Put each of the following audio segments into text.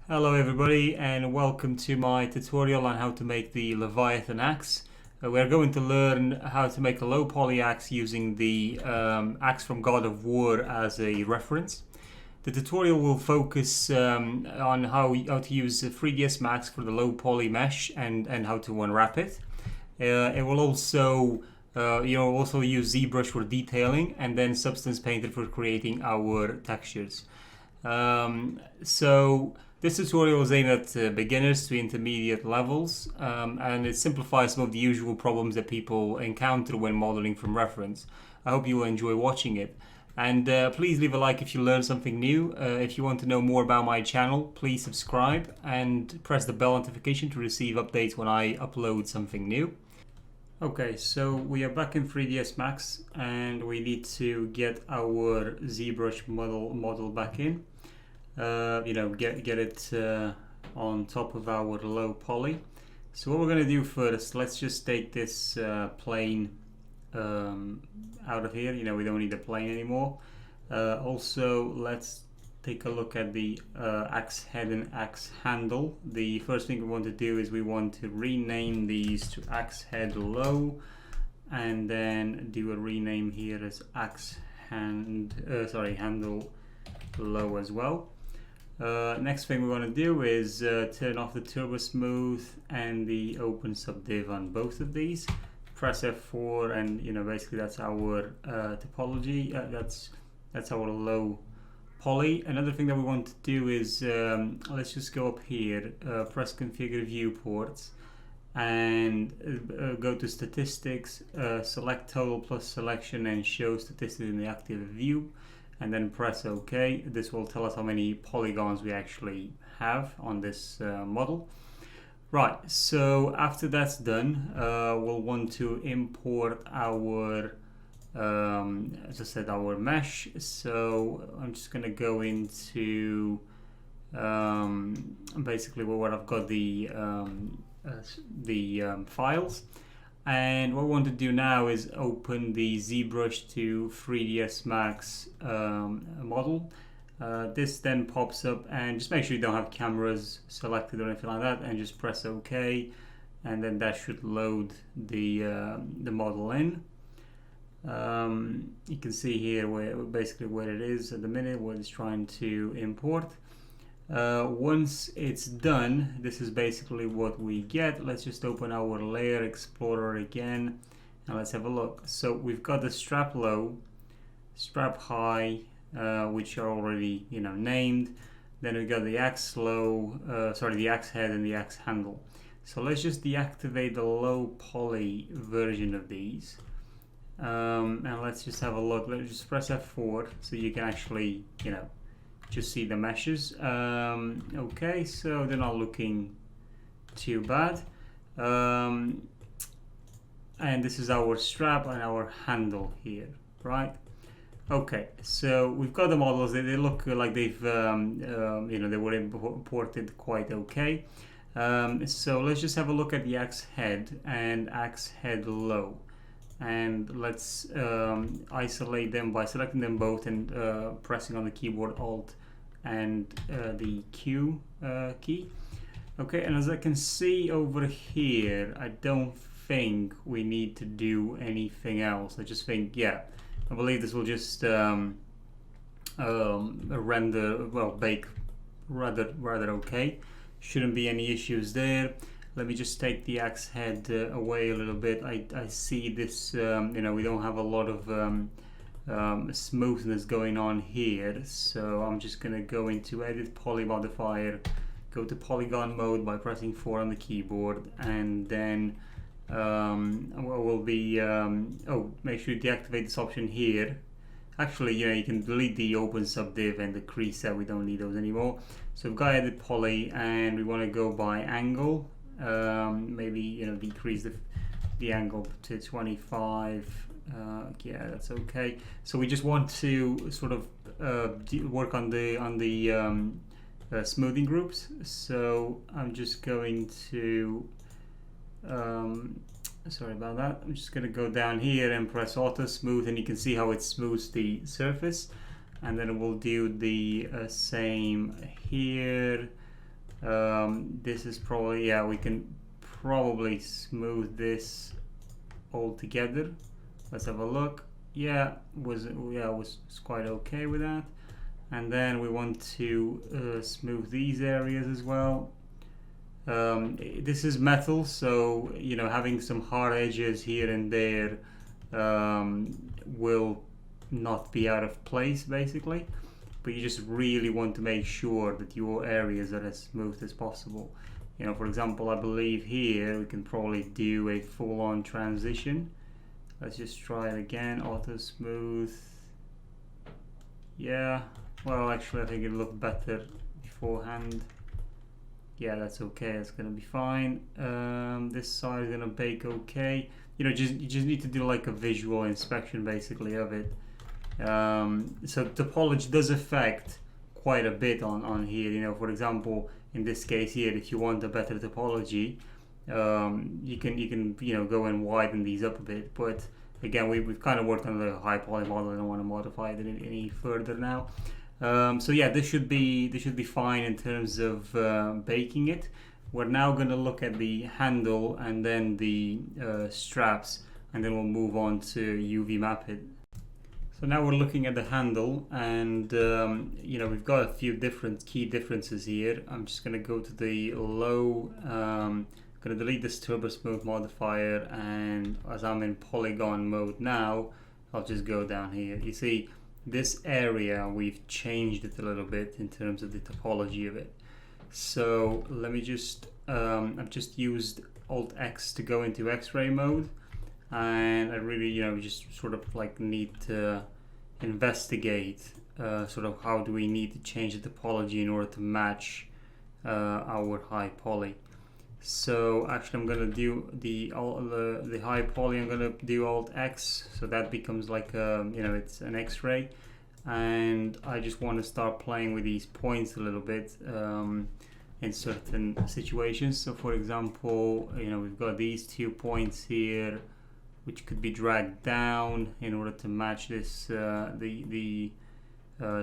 Hello everybody and welcome to my tutorial on how to make the Leviathan axe. We're going to learn how to make a low poly axe using the axe from God of War as a reference. The tutorial will focus on how to use 3ds Max for the low poly mesh and how to unwrap it. It will also also use ZBrush for detailing and then Substance Painter for creating our textures. So this tutorial is aimed at beginners to intermediate levels, and it simplifies some of the usual problems that people encounter when modeling from reference. I hope you will enjoy watching it. And please leave a like if you learned something new. If you want to know more about my channel, please subscribe and press the bell notification to receive updates when I upload something new. Okay, so we are back in 3ds Max and we need to get our ZBrush model back in. Get it on top of our low poly. So what we're going to do first, let's just take this plane out of here. We don't need the plane anymore. Also, let's take a look at the axe head and axe handle. The first thing we want to do is we want to rename these to axe head low, and then do a rename here as axe handle low as well. Next thing we want to do is turn off the turbo smooth and the open subdiv on both of these. Press F4 and basically that's our topology. That's our low poly. Another thing that we want to do is let's just go up here, press configure viewports and go to statistics, select total plus selection and show statistics in the active view, and then press OK. This will tell us how many polygons we actually have on this model. Right, so after that's done, we'll want to import our as I said, our mesh. So I'm just going to go into basically where I've got the files, and what we want to do now is open the ZBrush to 3ds Max model. This then pops up, and just make sure you don't have cameras selected or anything like that, and just press OK, and then that should load the model in. You can see here where it is at the minute, what it's trying to import. Once it's done, this is basically what we get. Let's just open our layer explorer again and let's have a look. So we've got the strap low, strap high, which are already named. Then we've got the axe low, the axe head and the axe handle. So let's just deactivate the low poly version of these. And let's just have a look. Let's just press F4 so you can actually just see the meshes. Okay, so they're not looking too bad. And this is our strap and our handle here, right? Okay, so we've got the models. They look like they've they were imported quite okay. So let's just have a look at the axe head and axe head low. And let's isolate them by selecting them both and pressing on the keyboard Alt and the Q key. Okay, and as I can see over here, I don't think we need to do anything else. I just think, yeah, I believe this will just bake rather okay. Shouldn't be any issues there. Let me just take the axe head away a little bit. I see this, we don't have a lot of smoothness going on here. So I'm just going to go into Edit Poly Modifier, go to Polygon Mode by pressing 4 on the keyboard, and then we'll be, make sure you deactivate this option here. Actually, you can delete the open subdiv and the crease set. We don't need those anymore. So we've got Edit Poly, and we want to go by angle. Maybe decrease the angle to 25. Yeah, that's okay. So we just want to sort of work on the smoothing groups. So I'm just going to sorry about that. I'm just going to go down here and press auto smooth, and you can see how it smooths the surface. And then we'll do the same here. This is probably, yeah, we can probably smooth this all together. Let's have a look. Yeah, was quite okay with that. And then we want to smooth these areas as well. This is metal, so you know, having some hard edges here and there will not be out of place basically, but you just really want to make sure that your areas are as smooth as possible. You know, for example, I believe here we can probably do a full-on transition. Let's just try it again. Auto smooth. Yeah, well, actually I think it looked better beforehand. Yeah, that's okay, that's gonna be fine. This side is gonna bake okay. You know, you just need to do like a visual inspection basically of it. So topology does affect quite a bit on here. You know, for example, in this case here, if you want a better topology, you can you know, go and widen these up a bit. But again, we've kind of worked on the high poly model. I don't want to modify it any further now. So yeah, this should be fine in terms of baking it. We're now going to look at the handle and then the straps, and then we'll move on to UV map it. So now we're looking at the handle, and you know, we've got a few different key differences here. I'm just going to go to the low, going to delete this turbo smooth modifier, and as I'm in polygon mode now, I'll just go down here. You see, this area, we've changed it a little bit in terms of the topology of it. So let me just, I've just used Alt X to go into X-ray mode, and I really, you know, just sort of like need to investigate sort of how do we need to change the topology in order to match our high poly. So actually I'm going to do the high poly, I'm going to do Alt X, so that becomes like you know, it's an X-ray, and I just want to start playing with these points a little bit in certain situations. So for example, you know, we've got these 2 points here which could be dragged down in order to match this the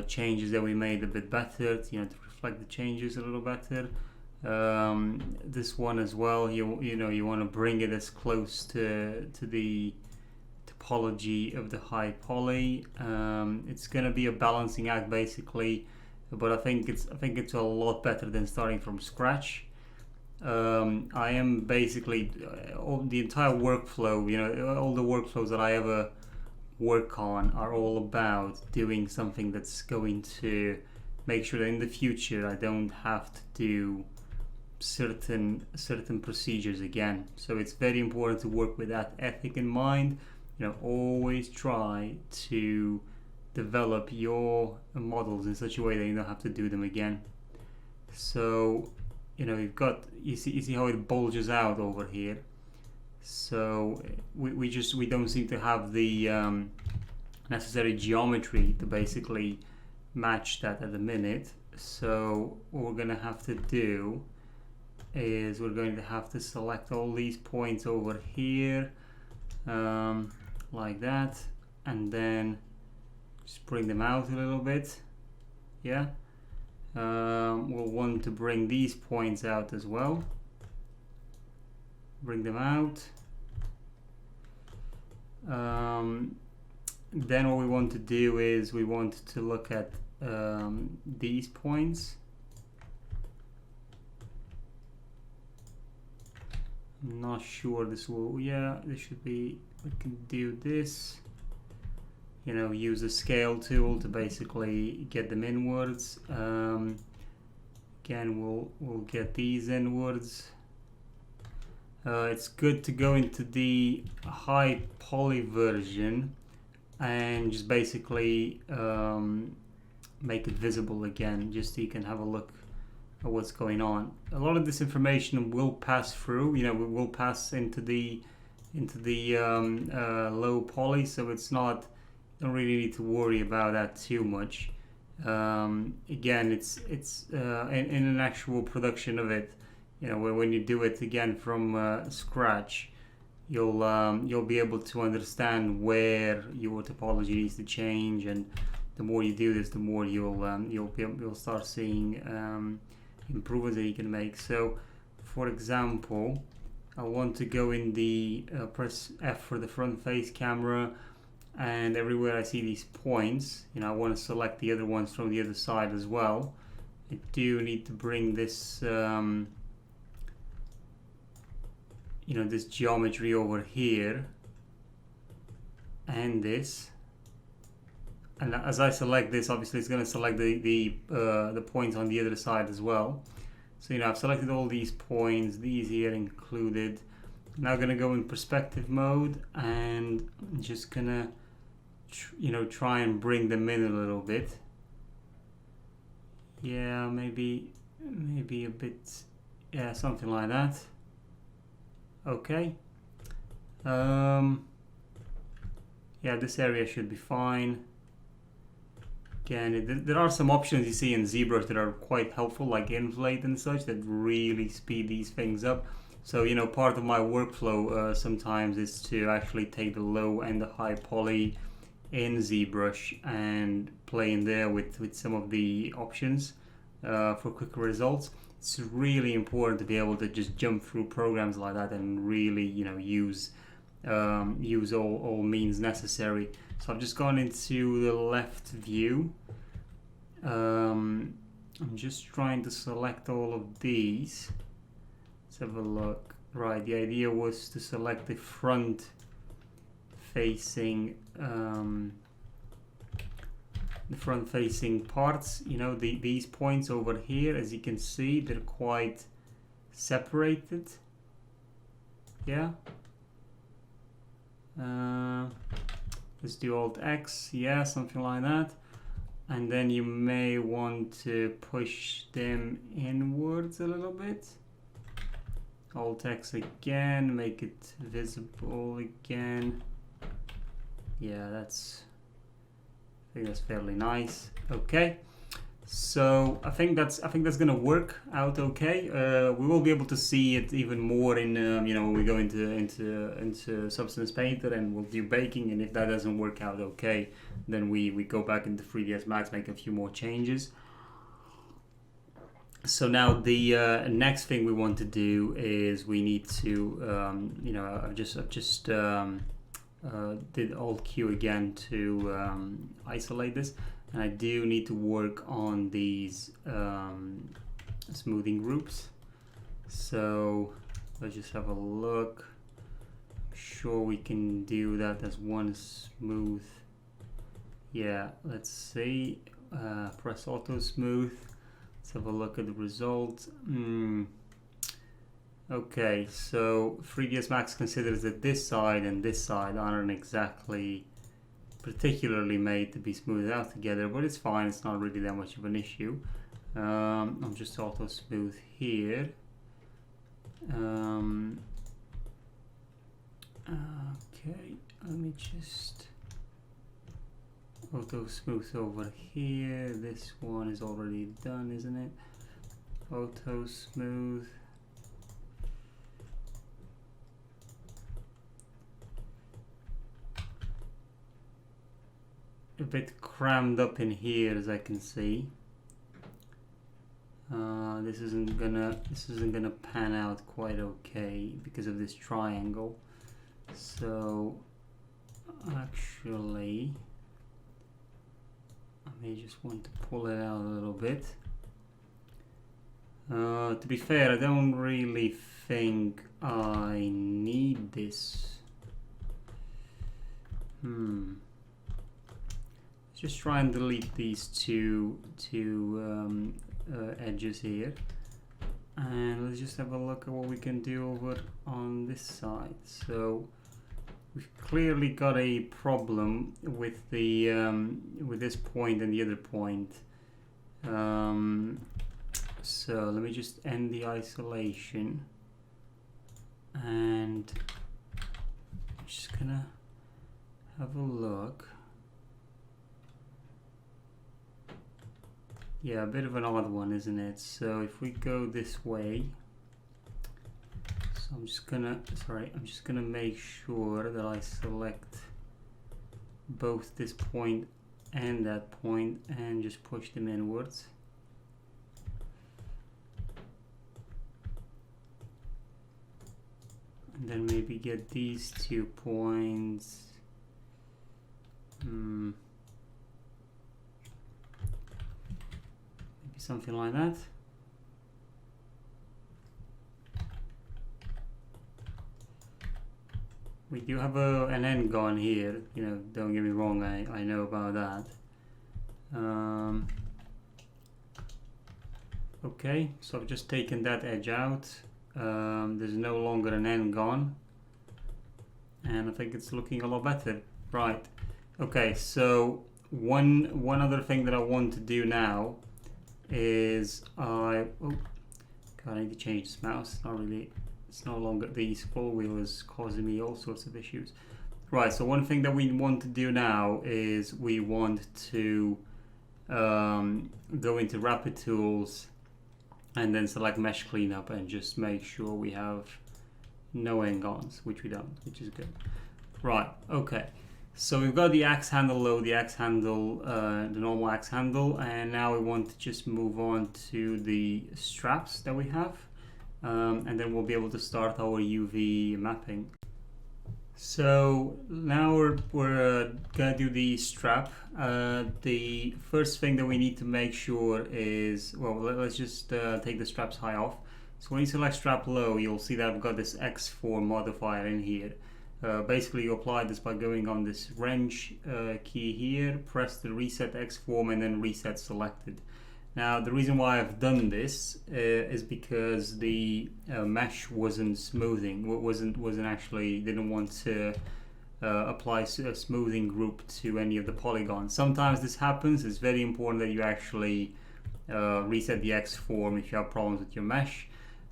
changes that we made a bit better, you know, to reflect the changes a little better. This one as well, you know, you want to bring it as close to the topology of the high poly. It's going to be a balancing act basically, but I think it's a lot better than starting from scratch. I am basically the entire workflow, you know, all the workflows that I ever work on are all about doing something that's going to make sure that in the future I don't have to do certain procedures again. So it's very important to work with that ethic in mind. You know, always try to develop your models in such a way that you don't have to do them again. So, you know, you've got, you see how it bulges out over here. So we don't seem to have the necessary geometry to basically match that at the minute. So what we're gonna have to do is we're going to have to select all these points over here like that, and then just bring them out a little bit. Yeah, we'll want to bring these points out as well. Bring them out. Then what we want to do is we want to look at these points. I'm not sure this will, yeah, this should be, we can do this, you know, use the scale tool to basically get them inwards. Again, we'll get these inwards. It's good to go into the high poly version and just basically make it visible again, just so you can have a look at what's going on. A lot of this information will pass through, you know, we will pass into the low poly, so it's not, don't really need to worry about that too much. Again, it's in an actual production of it, you know, when you do it again from scratch, you'll be able to understand where your topology needs to change, and the more you do this, the more you'll start seeing improvements that you can make. So for example, I want to go in the press F for the front face camera, and everywhere I see these points, I want to select the other ones from the other side as well. I do need to bring this this geometry over here and this, and as I select this, obviously it's going to select the points on the other side as well. So I've selected all these points, these here included. Now I'm going to go in perspective mode, and I'm just gonna try and bring them in a little bit. Yeah, maybe a bit, yeah, something like that. Okay. Yeah, this area should be fine. Again, there are some options you see in ZBrush that are quite helpful, like inflate and such, that really speed these things up. So part of my workflow sometimes is to actually take the low and the high poly in ZBrush and play in there with some of the options for quicker results. It's really important to be able to just jump through programs like that and really use all means necessary. So I've just gone into the left view. I'm just trying to select all of these. Let's have a look. Right, the idea was to select the front facing parts. These points over here, as you can see, they're quite separated. Yeah. Let's do Alt X, yeah, something like that. And then you may want to push them inwards a little bit. Alt X again, make it visible again. Yeah, I think that's fairly nice. Okay, so I think that's gonna work out okay. We will be able to see it even more in when we go into Substance Painter, and we'll do baking. And if that doesn't work out okay, then we go back into 3ds Max, make a few more changes. So now the next thing we want to do is we need to I've just did Alt Q again to isolate this, and I do need to work on these smoothing groups. So let's just have a look. I'm sure we can do that as one smooth. Yeah, let's see. Press auto smooth. Let's have a look at the result. Okay, so 3ds Max considers that this side and this side aren't exactly particularly made to be smoothed out together, but it's fine, it's not really that much of an issue. I'm just auto smooth here. Okay, let me just auto smooth over here. This one is already done, isn't it? Auto smooth. A bit crammed up in here, as I can see. This isn't gonna pan out quite okay because of this triangle. So actually, I may just want to pull it out a little bit. To be fair, I don't really think I need this. Just try and delete these two edges here, and let's just have a look at what we can do over on this side. So we've clearly got a problem with the with this point and the other point. So let me just end the isolation, and I'm just gonna have a look. Yeah, a bit of an odd one, isn't it? So if we go this way, so I'm just gonna make sure that I select both this point and that point and just push them inwards. and then maybe get these 2 points. Maybe something like that. We do have an end gun here, you know, don't get me wrong, I know about that. Okay, so I've just taken that edge out. There's no longer an end gun, and I think it's looking a lot better. Right, okay, so one other thing that I want to do now is I need to change this mouse. It's no longer, the scroll wheel is causing me all sorts of issues. Right, so one thing that we want to do now is we want to go into Rapid Tools and then select Mesh Cleanup and just make sure we have no end-ons, which we don't, which is good. Right, okay. So we've got the axe handle low, the axe handle, the normal axe handle, and now we want to just move on to the straps that we have. And then we'll be able to start our UV mapping. So now we're gonna do the strap. The first thing that we need to make sure is, well, let's just take the straps high off. So when you select strap low, you'll see that I've got this X4 modifier in here. Basically, you apply this by going on this wrench key here, press the reset X form, and then reset selected. Now the reason why I've done this is because the mesh wasn't smoothing, wasn't actually, didn't want to apply a smoothing group to any of the polygons. Sometimes this happens. It's very important that you actually reset the X form if you have problems with your mesh.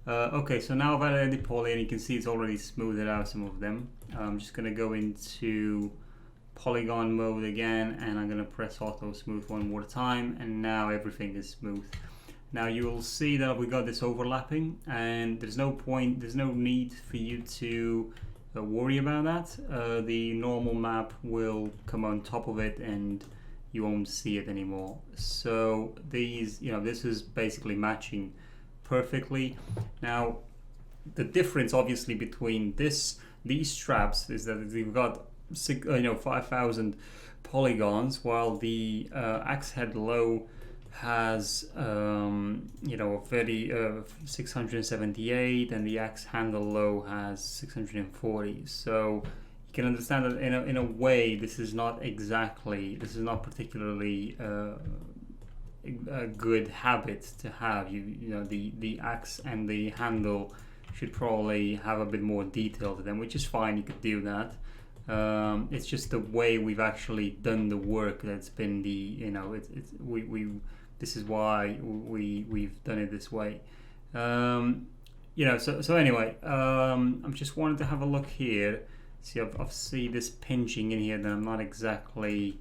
Okay, so now I've added the poly, and you can see it's already smoothed out some of them. I'm just going to go into polygon mode again, and I'm going to press auto smooth one more time, and now everything is smooth. Now you will see that we got this overlapping, and there's no need for you to worry about that. The normal map will come on top of it and you won't see it anymore. So these, this is basically matching perfectly. Now the difference obviously between these straps is that we've got 5,000 polygons, while the axe head low has a very 678, and the axe handle low has 640. So you can understand that in a way this is not particularly a good habit to have. The axe and the handle should probably have a bit more detail to them, which is fine. You could do that. It's just the way we've actually done the work that's been this is why we've done it this way. So anyway, I'm just wanted to have a look here. See, I see this pinching in here that I'm not exactly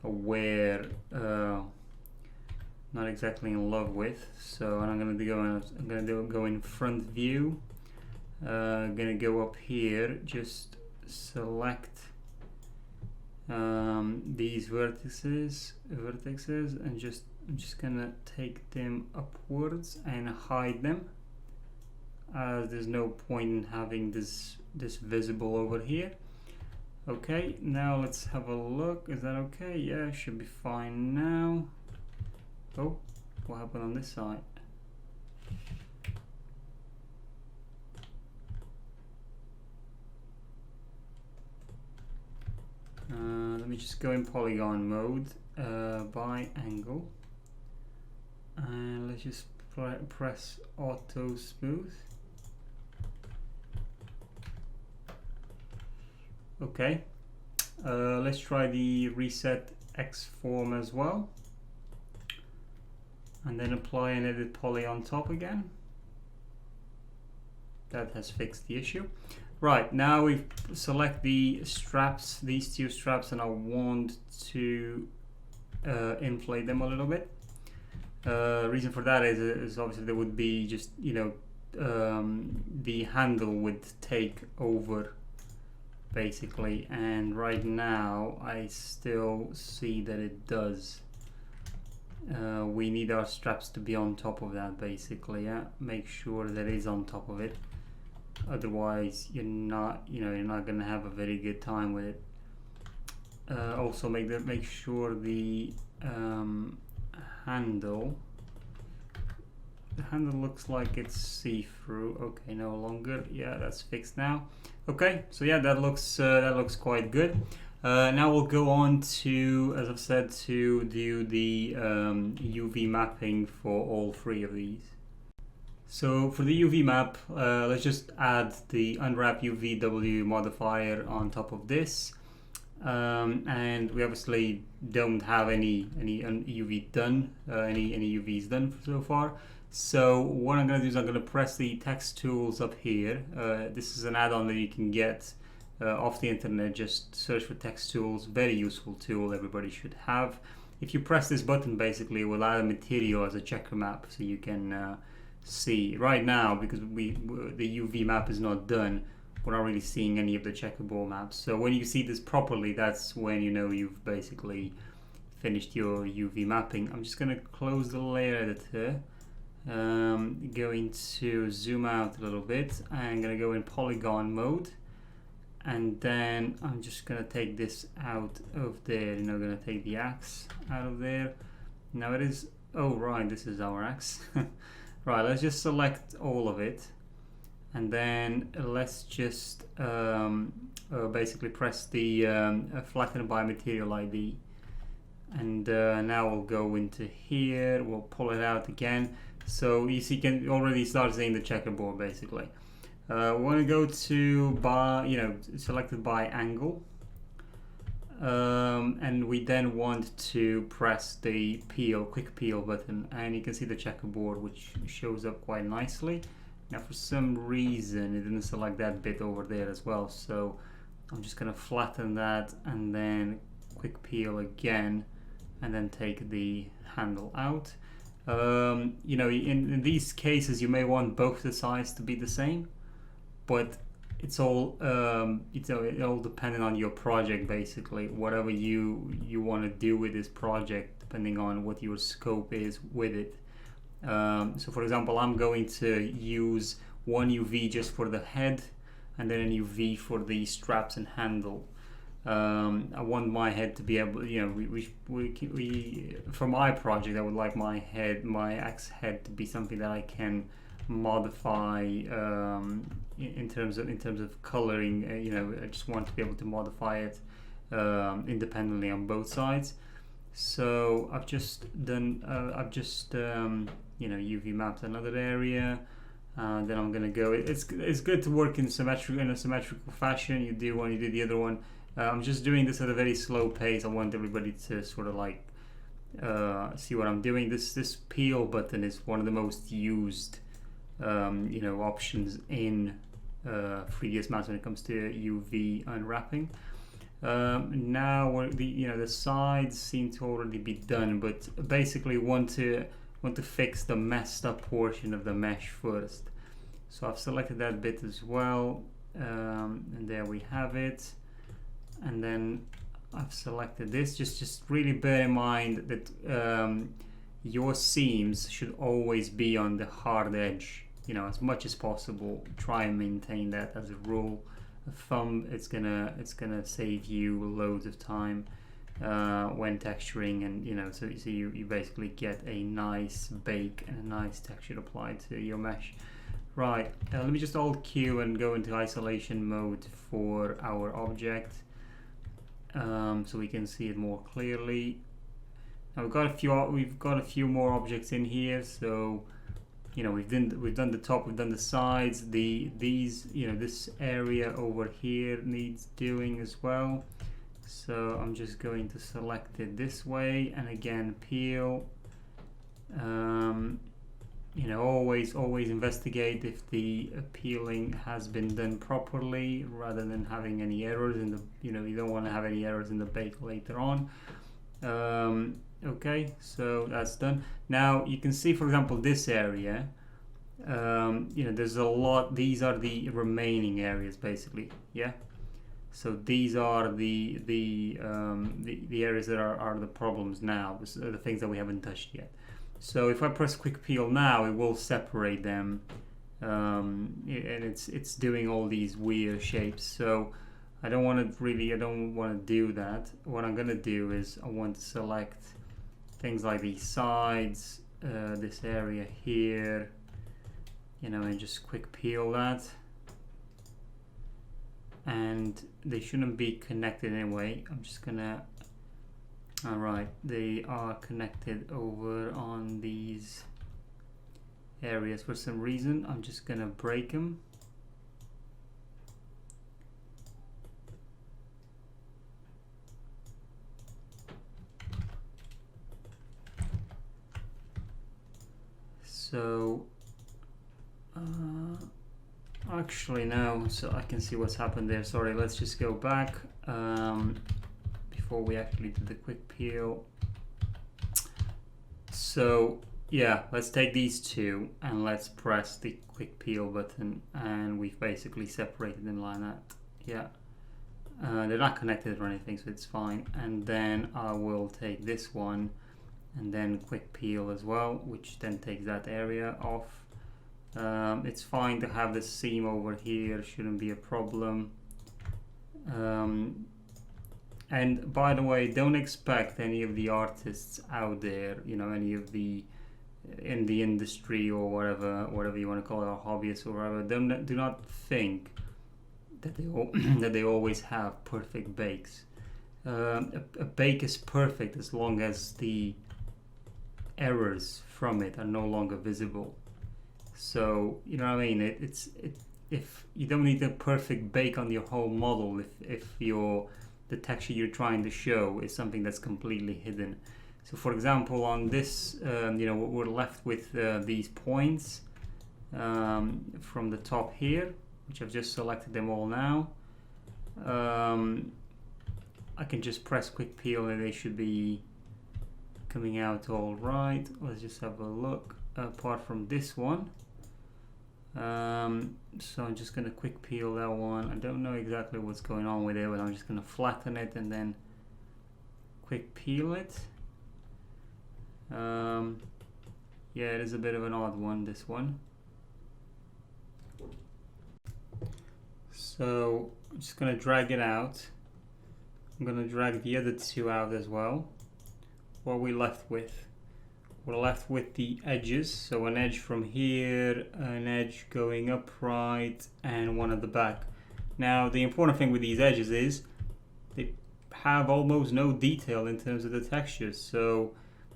aware, not exactly in love with. So I'm gonna go in front view. I'm gonna go up here, just select these vertices, and I'm just gonna take them upwards and hide them, as there's no point in having this visible over here. Okay, now let's have a look. Is that okay? Yeah, should be fine now. Oh, what happened on this side? Let me just go in polygon mode, by angle, and let's just press auto smooth. Okay, let's try the reset X form as well, and then apply and edit poly on top again. That has fixed the issue. Right, now we select the straps, these two straps, and I want to inflate them a little bit. Reason for that is obviously there would be just, the handle would take over basically, and right now I still see that it does. We need our straps to be on top of that basically, yeah. Make sure that it's on top of it. otherwise you're not going to have a very good time with it. Also make sure the handle looks like it's see-through. Okay, no longer. Yeah, that's fixed now. Okay, so yeah, that looks quite good. Now we'll go on to, as I've said, to do the UV mapping for all three of these. So for the UV map, let's just add the unwrap UVW modifier on top of this. And we obviously don't have any UV done, any UVs done so far. So what I'm going to do is I'm going to press the text tools up here. This is an add-on that you can get off the internet. Just search for text tools. Very useful tool, everybody should have. If you press this button, basically it will add a material as a checker map, so you can see. Right now, because the UV map is not done, we're not really seeing any of the checkerboard maps. So when you see this properly, that's when you know you've basically finished your UV mapping. I'm just going to close the layer editor. Going to zoom out a little bit. I'm going to go in polygon mode, and then I'm just going to take this out of there. I'm going to take the axe out of there. Now it is, oh right, this is our axe. Right, let's just select all of it, and then let's just basically press the flatten by material ID, and now we'll go into here, we'll pull it out again. So you see, you can already start seeing the checkerboard basically. We want to go to by, selected by angle, and we then want to press the quick peel button, and you can see the checkerboard which shows up quite nicely. Now for some reason it didn't select that bit over there as well, so I'm just going to flatten that and then quick peel again, and then take the handle out. In these cases you may want both the sides to be the same, but it's all dependent on your project basically. Whatever you want to do with this project, depending on what your scope is with it. So for example, I'm going to use one UV just for the head, and then a UV for the straps and handle. I want my head to be able, for my project, I would like my axe head to be something that I can modify in terms of coloring. I just want to be able to modify it independently on both sides. So I've just done, UV mapped another area. Then I'm gonna go. It's good to work in a symmetrical fashion. You do one, you do the other one. I'm just doing this at a very slow pace. I want everybody to sort of like see what I'm doing. This peel button is one of the most used options in 3ds Max when it comes to UV unwrapping. Now the sides seem to already be done, but basically want to fix the messed up portion of the mesh first. So I've selected that bit as well, and there we have it. And then I've selected this. Just really bear in mind that your seams should always be on the hard edge, as much as possible. Try and maintain that as a rule of thumb. It's gonna save you loads of time when texturing, and so you basically get a nice bake and a nice texture applied to your mesh. Right, let me just alt Q and go into isolation mode for our object, so we can see it more clearly. Now we've got a few more objects in here. So we've done the top, we've done the sides. This area over here needs doing as well. So I'm just going to select it this way, and again peel. Always investigate if the peeling has been done properly, rather than having any errors in the, you don't want to have any errors in the bake later on. Okay, so that's done. Now you can see, for example, this area, there's a lot. These are the remaining areas basically, yeah. So these are the areas that are the problems now, the things that we haven't touched yet. So if I press quick peel now, it will separate them and it's doing all these weird shapes. So I don't want to do that. What I'm gonna do is I want to select things like these sides, this area here, you know, and just quick peel that. And they shouldn't be connected anyway. I'm just gonna, all right, they are connected over on these areas for some reason. I'm just gonna break them. So actually no, so I can see what's happened there. Sorry, let's just go back before we actually do the quick peel. So yeah, let's take these two and let's press the quick peel button, and we've basically separated them like that. Yeah, they're not connected or anything, so it's fine. And then I will take this one and then quick peel as well, which then takes that area off. It's fine to have this seam over here, shouldn't be a problem. And by the way, don't expect any of the artists out there, you know, any of the in the industry or whatever you want to call it, or hobbyists or whatever, do not think that they always have perfect bakes. A bake is perfect as long as the errors from it are no longer visible. So you know what I mean, if you don't need a perfect bake on your whole model if the texture you're trying to show is something that's completely hidden. So for example, on this, you know, we're left with these points from the top here, which I've just selected them all now. I can just press quick peel and they should be coming out all right. Let's just have a look. Apart from this one, so I'm just gonna quick peel that one. I don't know exactly what's going on with it, but I'm just gonna flatten it and then quick peel it. Yeah, it is a bit of an odd one, this one. So I'm just gonna drag it out. I'm gonna drag the other two out as well. What are we left with? We're left with the edges, so an edge from here, an edge going upright, and one at the back. Now the important thing with these edges is they have almost no detail in terms of the textures. So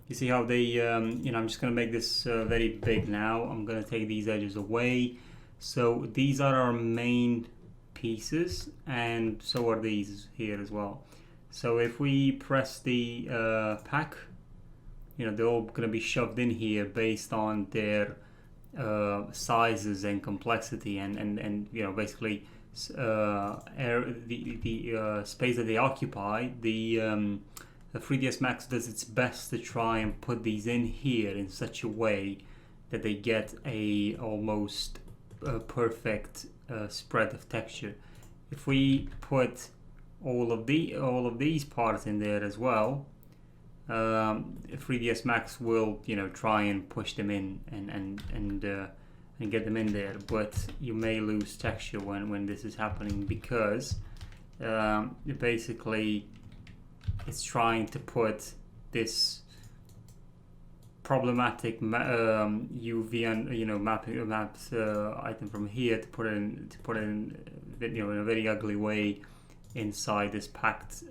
you see how they, you know, I'm just going to make this very big now. I'm going to take these edges away. So these are our main pieces, and so are these here as well. So if we press the pack, you know, they're all going to be shoved in here based on their sizes and complexity, and you know, basically the space that they occupy. The 3ds Max does its best to try and put these in here in such a way that they get a almost perfect spread of texture. If we put all of these parts in there as well, 3ds Max will, you know, try and push them in and get them in there, but you may lose texture when this is happening, because basically it's trying to put this problematic UV and, you know, maps item from here to put it in, you know, in a very ugly way inside this packed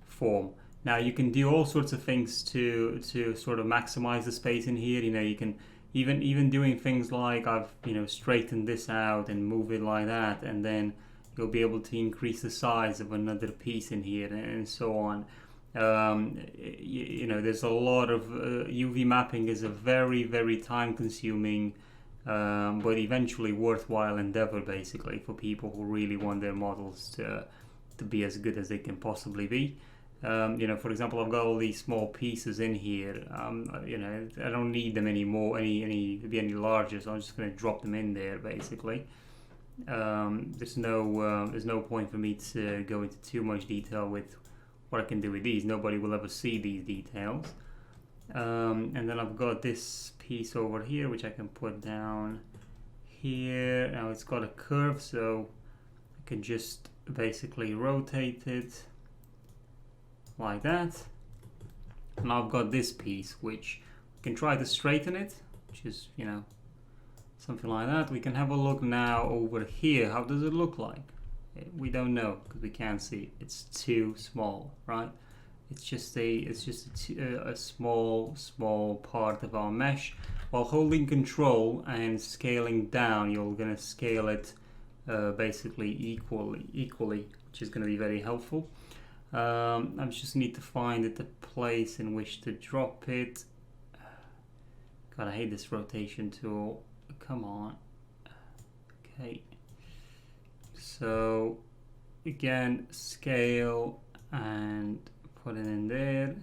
form. Now you can do all sorts of things to sort of maximize the space in here. You know, you can even doing things like I've, you know, straightened this out and move it like that, and then you'll be able to increase the size of another piece in here and so on. You know, there's a lot of UV mapping is a very time consuming but eventually worthwhile endeavor, basically, for people who really want their models to be as good as they can possibly be. You know, for example, I've got all these small pieces in here. You know, I don't need them anymore, any larger, so I'm just going to drop them in there, basically. There's no point for me to go into too much detail with what I can do with these. Nobody will ever see these details. And then I've got this piece over here which I can put down here. Now it's got a curve, so I can just basically rotate it like that. Now I've got this piece which we can try to straighten it, which is, you know, something like that. We can have a look now over here. How does it look like? We don't know because we can't see. It's too small, right? It's just a small part of our mesh. While holding control and scaling down, you're gonna scale it basically equally, which is gonna be very helpful. I just need to find the place in which to drop it. God, I hate this rotation tool. Come on. Okay. So again, scale and put it in there.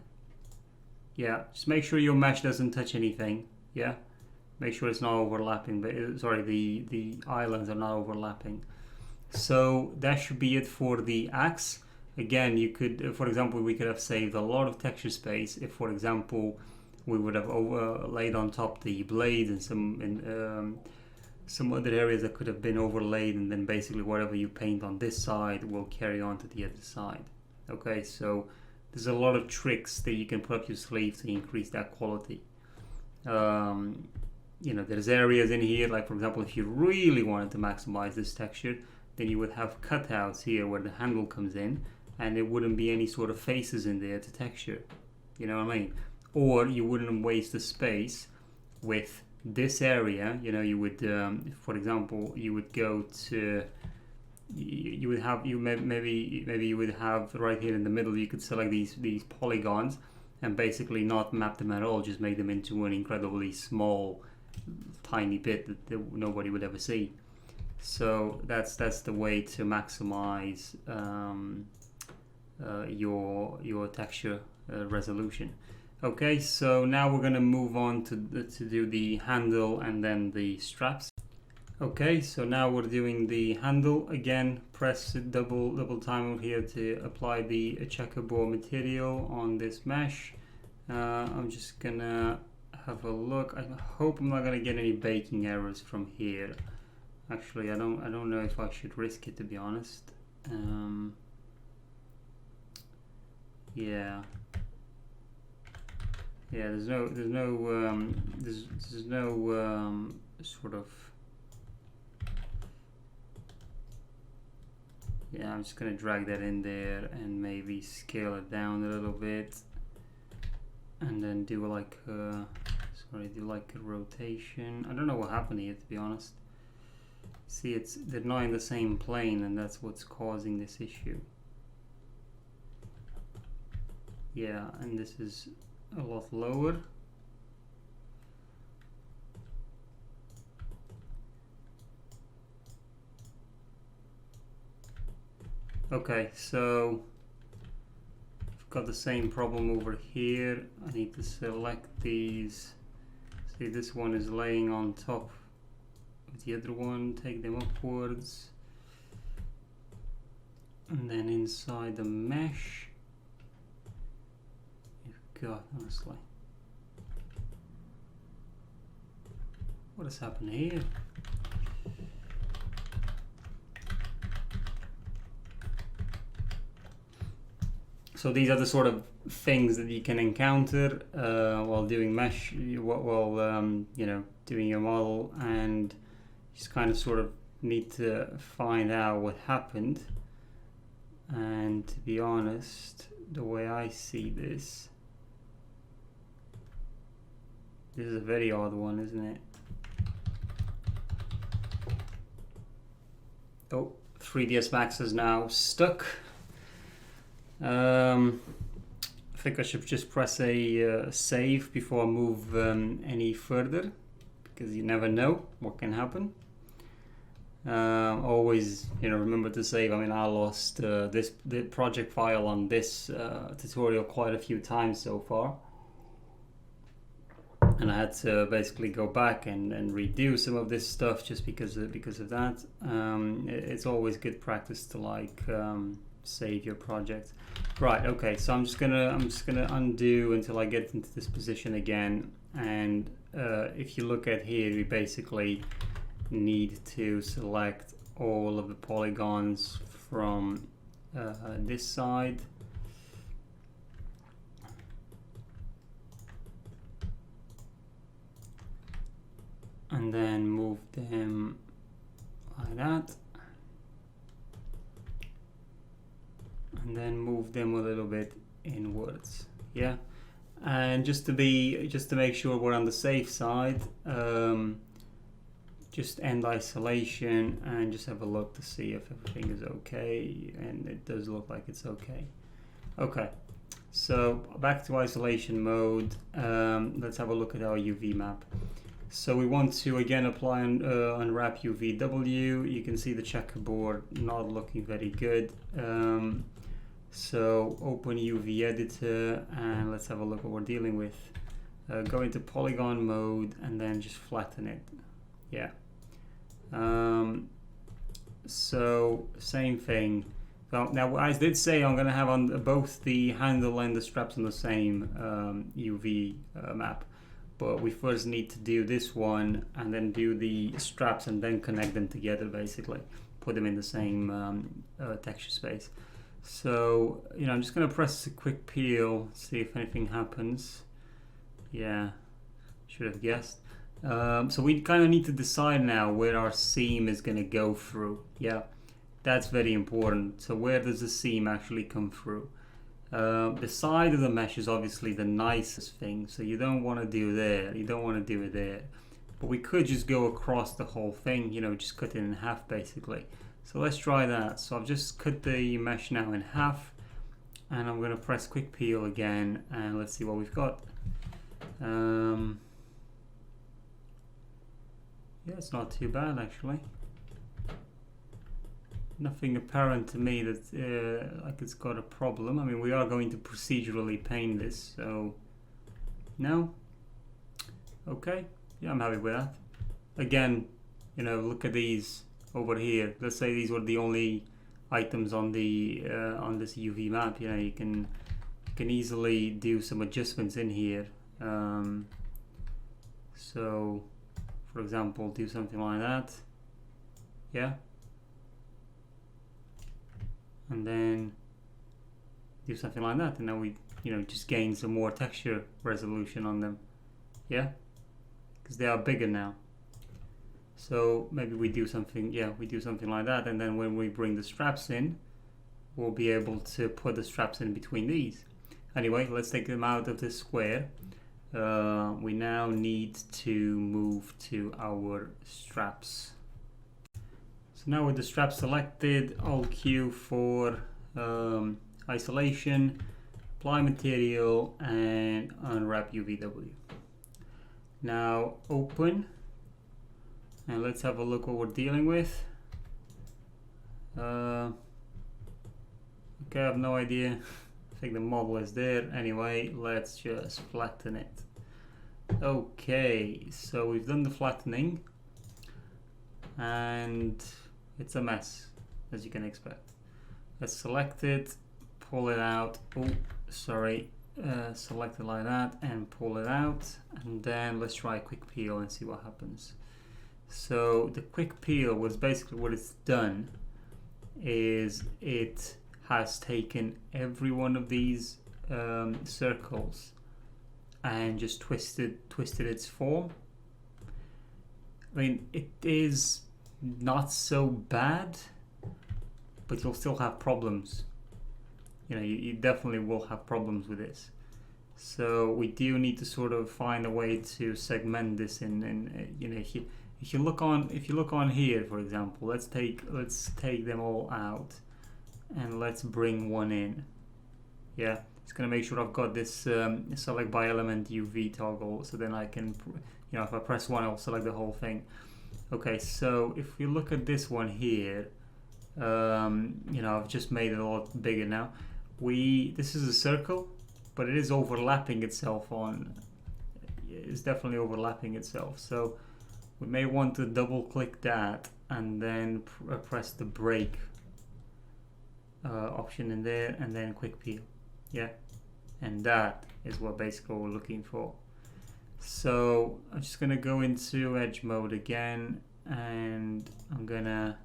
Yeah, just make sure your mesh doesn't touch anything. Yeah, make sure it's not overlapping. But sorry, the islands are not overlapping. So that should be it for the axe. Again, you could, for example, we could have saved a lot of texture space if, for example, we would have overlaid on top the blade and some other areas that could have been overlaid, and then basically whatever you paint on this side will carry on to the other side. Okay, so there's a lot of tricks that you can put up your sleeve to increase that quality. You know, there's areas in here, like for example, if you really wanted to maximize this texture, then you would have cutouts here where the handle comes in, and there wouldn't be any sort of faces in there to texture. You know what I mean? Or you wouldn't waste the space with this area. You know, you would, for example, you would go to, you would have, maybe you would have right here in the middle, you could select these polygons and basically not map them at all, just make them into an incredibly small, tiny bit that nobody would ever see. So that's the way to maximize your texture resolution. Okay, so now we're going to move on to do the handle and then the straps. Okay, so now we're doing the handle. Again, press double time over here to apply the checkerboard material on this mesh. I'm just gonna have a look. I hope I'm not gonna get any baking errors from here. Actually, I don't know if I should risk it, to be honest. Yeah. Yeah, there's no sort of. Yeah, I'm just gonna drag that in there and maybe scale it down a little bit, and then do like a rotation. I don't know what happened here, to be honest. See, they're not in the same plane, and that's what's causing this issue. Yeah, and this is a lot lower. Okay, so I've got the same problem over here. I need to select these. See, this one is laying on top of the other one. Take them upwards. And then inside the mesh, you've got, honestly, what has happened here? So these are the sort of things that you can encounter while doing mesh, while you know, doing your model, and you just kind of sort of need to find out what happened. And to be honest, the way I see this is a very odd one, isn't it? Oh, 3ds Max is now stuck. I think I should just press a save before I move any further, because you never know what can happen. Always, you know, remember to save. I mean, I lost the project file on this tutorial quite a few times so far, and I had to basically go back and redo some of this stuff just because of that. It's always good practice to save your project. Right, okay, so I'm just gonna undo until I get into this position again, and if you look at here, we basically need to select all of the polygons from this side. And then move them like that. And then move them a little bit inwards, yeah. And just to make sure we're on the safe side, just end isolation and just have a look to see if everything is okay, and it does look like it's okay. Okay, so back to isolation mode. Let's have a look at our UV map. So we want to again apply unwrap UVW. You can see the checkerboard not looking very good. So open UV editor and let's have a look what we're dealing with. Go into polygon mode and then just flatten it. Yeah. So same thing. Well, now I did say I'm going to have on both the handle and the straps on the same UV map. But we first need to do this one and then do the straps and then connect them together, basically. Put them in the same texture space. So, you know, I'm just going to press a quick peel, see if anything happens. Yeah, should have guessed. So we kind of need to decide now where our seam is going to go through. Yeah, that's very important. So where does the seam actually come through? The side of the mesh is obviously the nicest thing, so you don't want to do there, you don't want to do it there. But we could just go across the whole thing, you know, just cut it in half basically. So let's try that. So I've just cut the mesh now in half, and I'm going to press quick peel again, and let's see what we've got. Yeah, it's not too bad actually. Nothing apparent to me that like it's got a problem. I mean, we are going to procedurally paint this, so no. Okay, yeah, I'm happy with that. Again, you know, look at these over here. Let's say these were the only items on the on this UV map. You know, you can easily do some adjustments in here. So, for example, do something like that. Yeah. And then do something like that, and now we, you know, just gain some more texture resolution on them. Yeah, because they are bigger now. So maybe we do something, yeah, we do something like that, and then when we bring the straps in, we'll be able to put the straps in between these. Anyway, let's take them out of this square. We now need to move to our straps. So now with the strap selected, Alt Q for isolation, apply material, and unwrap UVW. Now open, and let's have a look what we're dealing with. Okay, I have no idea. I think the model is there. Anyway, let's just flatten it. Okay, so we've done the flattening, and it's a mess, as you can expect. Let's select it, pull it out. Oh, sorry. Select it like that and pull it out. And then let's try a quick peel and see what happens. So the quick peel was basically what it's done is it has taken every one of these circles and just twisted its form. I mean, it is not so bad, but you'll still have problems. You know, you definitely will have problems with this. So we do need to sort of find a way to segment this in you know, if you look on here, for example, let's take them all out and let's bring one in. Yeah, it's gonna make sure I've got this select by element UV toggle, so then I can, you know, if I press one, I'll select the whole thing. Okay, so if we look at this one here, you know, I've just made it a lot bigger now. This is a circle, but it is overlapping itself on. It's definitely overlapping itself. So we may want to double click that and then press the break option in there, and then quick peel. Yeah, and that is what basically we're looking for. So I'm just gonna go into edge mode again, and I'm gonna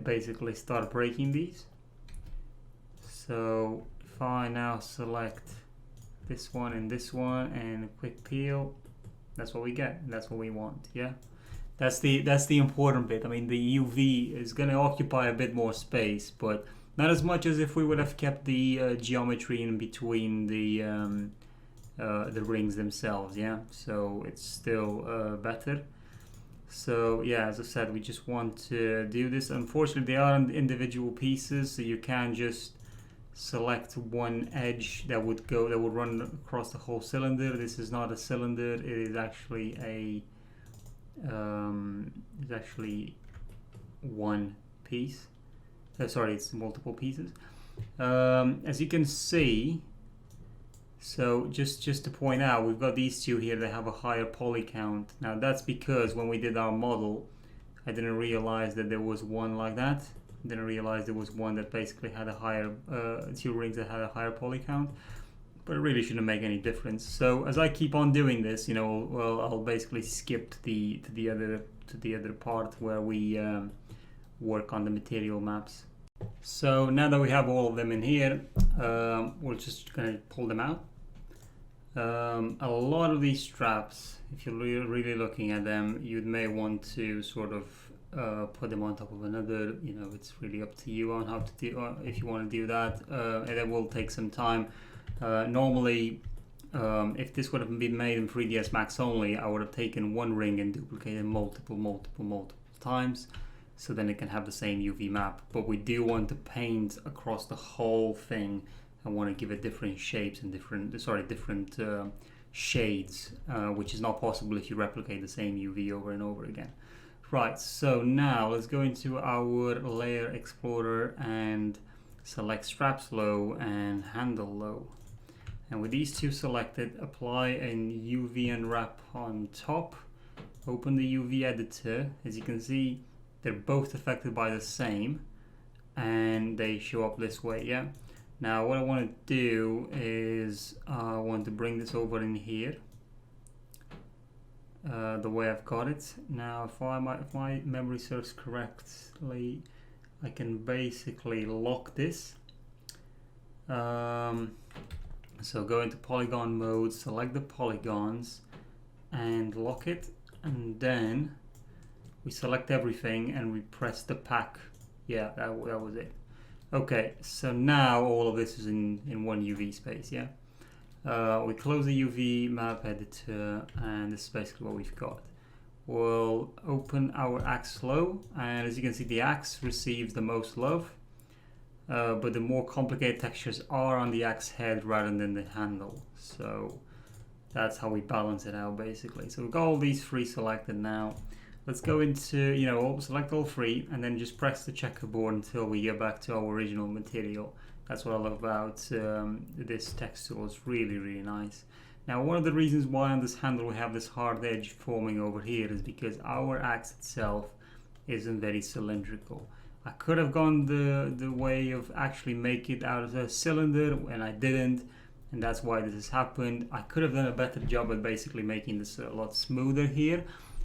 basically start breaking these. So if I now select this one and quick peel, that's what we get, and that's what we want. Yeah, that's the important bit. I mean, the UV is going to occupy a bit more space, but not as much as if we would have kept the geometry in between the rings themselves. Yeah, so it's still better. So yeah, as I said, we just want to do this. Unfortunately, they are individual pieces, so you can't just select one edge that would run across the whole cylinder. This is not a cylinder, it is actually one piece. Sorry, it's multiple pieces. As you can see, so just to point out, we've got these two here that have a higher poly count. Now that's because when we did our model, I didn't realize that there was one like that. Didn't realize there was one that basically had a higher, two rings that had a higher poly count, but it really shouldn't make any difference. So as I keep on doing this, you know, well, I'll basically skip to the other part where we work on the material maps. So now that we have all of them in here, we're just gonna pull them out. A lot of these straps, if you're really looking at them, you may want to sort of put them on top of another. You know, it's really up to you on how to do, if you want to do that, and it will take some time. Normally, if this would have been made in 3ds Max only, I would have taken one ring and duplicated multiple times, so then it can have the same UV map. But we do want to paint across the whole thing and want to give it different shapes and different shades, which is not possible if you replicate the same UV over and over again. Right, so now let's go into our layer explorer and select straps low and handle low. And with these two selected, apply an UV unwrap on top, open the UV editor. As you can see, they're both affected by the same, and they show up this way. Yeah. Now what I want to do is I want to bring this over in here, the way I've got it. Now if my memory serves correctly, I can basically lock this. So go into polygon mode, select the polygons and lock it, and then we select everything and we press the pack. Yeah, that was it. Okay, so now all of this is in one UV space. Yeah, we close the UV map editor, and this is basically what we've got. We'll open our axe low, and as you can see, the axe receives the most love, but the more complicated textures are on the axe head rather than the handle. So that's how we balance it out basically. So we've got all these three selected now. Let's go into, you know, select all three and then just press the checkerboard until we get back to our original material. That's what I love about this text tool. It's really nice. Now, one of the reasons why on this handle we have this hard edge forming over here is because our axe itself isn't very cylindrical. I could have gone the way of actually make it out of a cylinder, and I didn't, and that's why this has happened. I could have done a better job at basically making this a lot smoother here,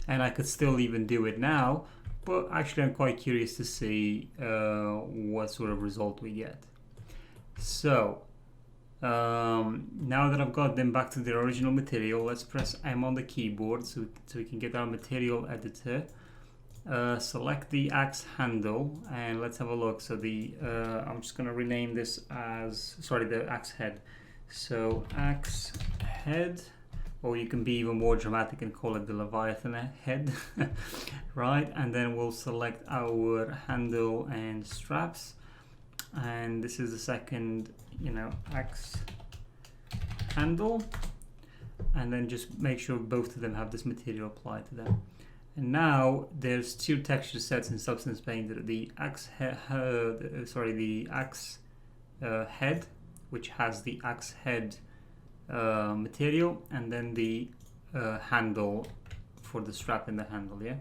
and I could still even do it now, but actually I'm quite curious to see what sort of result we get. So now that I've got them back to their original material, let's press M on the keyboard so we can get our material editor. Select the axe handle and let's have a look. So the I'm just going to rename this as, sorry, the axe head. So axe head, or you can be even more dramatic and call it the Leviathan head. Right, and then we'll select our handle and straps, and this is the second, you know, axe handle, and then just make sure both of them have this material applied to them. And now there's two texture sets in Substance Painter: the axe head, head, which has the axe head material, and then the handle for the strap in the handle. Yeah.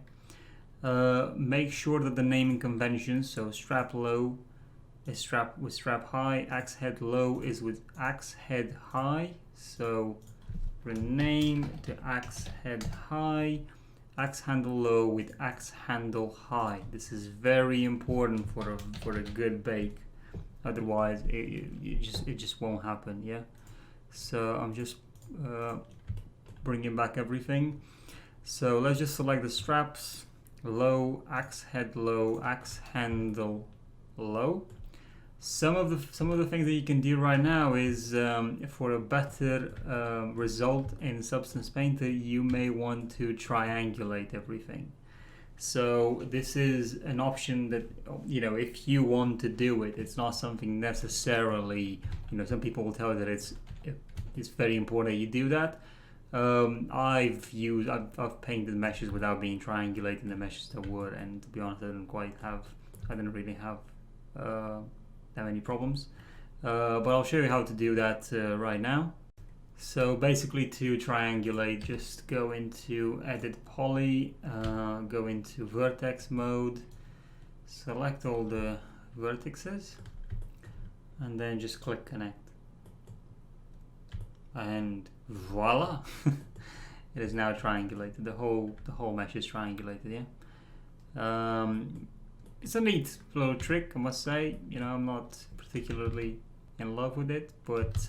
Make sure that the naming conventions, so strap low is strap with strap high, axe head low is with axe head high. So rename to axe head high, axe handle low with axe handle high. This is very important for a good bake. Otherwise, it just won't happen. Yeah. So I'm just bringing back everything. So let's just select the straps. Low, axe head low, axe handle low. Some of the things that you can do right now is for a better result in Substance Painter, you may want to triangulate everything. So this is an option that, you know, if you want to do it, it's not something necessarily, you know, some people will tell you that it's very important that you do that. I've painted meshes without being triangulating the meshes that were, and to be honest, I didn't really have that many problems. But I'll show you how to do that right now. So basically, to triangulate, just go into Edit Poly, go into Vertex mode, select all the vertices, and then just click Connect. And voila, it is now triangulated. The whole mesh is triangulated. Yeah, it's a neat little trick, I must say. You know, I'm not particularly in love with it, but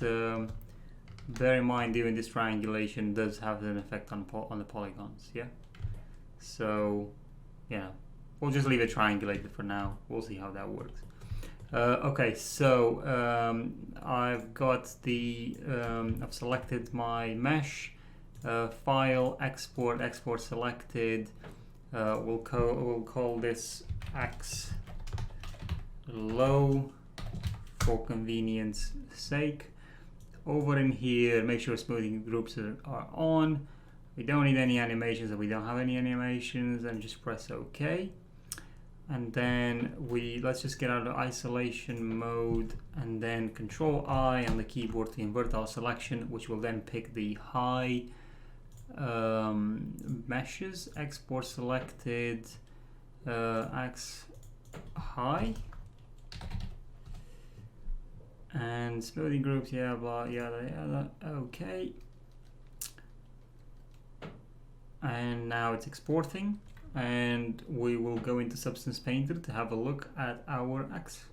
bear in mind, doing this triangulation does have an effect on the polygons. Yeah, so yeah, we'll just leave it triangulated for now. We'll see how that works. Okay, so I've got the I've selected my mesh, file, export selected. We'll call this axe low for convenience sake. Over in here, make sure smoothing groups are on. We don't need any animations, and we don't have any animations, and just press OK. And then let's just get out of isolation mode, and then Control I on the keyboard to invert our selection, which will then pick the high meshes. Export selected, axe high, and smoothing groups, yeah, blah, yada. Okay. And now it's exporting. And we will go into Substance Painter to have a look at our axe.